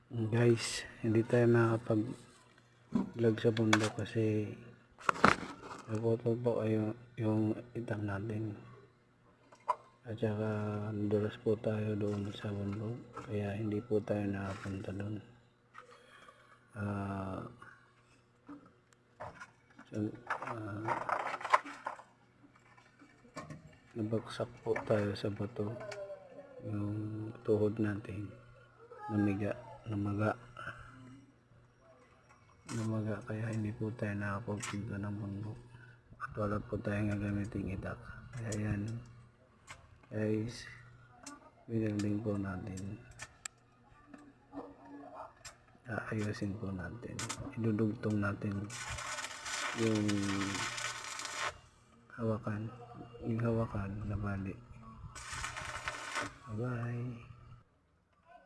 Guys, hindi tayo makakapag vlog sa bundok kasi naputol po yung itang natin, at saka nadulas po tayo doon sa bundok kaya hindi po tayo nakapunta doon. So, nabagsak po tayo sa bato, yung tuhod natin namaga kaya hindi po tayo nakapagpunta ng bundok at wala po tayong gagamiting itak. Kaya yan guys, binilding po natin, aayusin po natin, idudugtong natin yung hawakan na bali. Bye bye.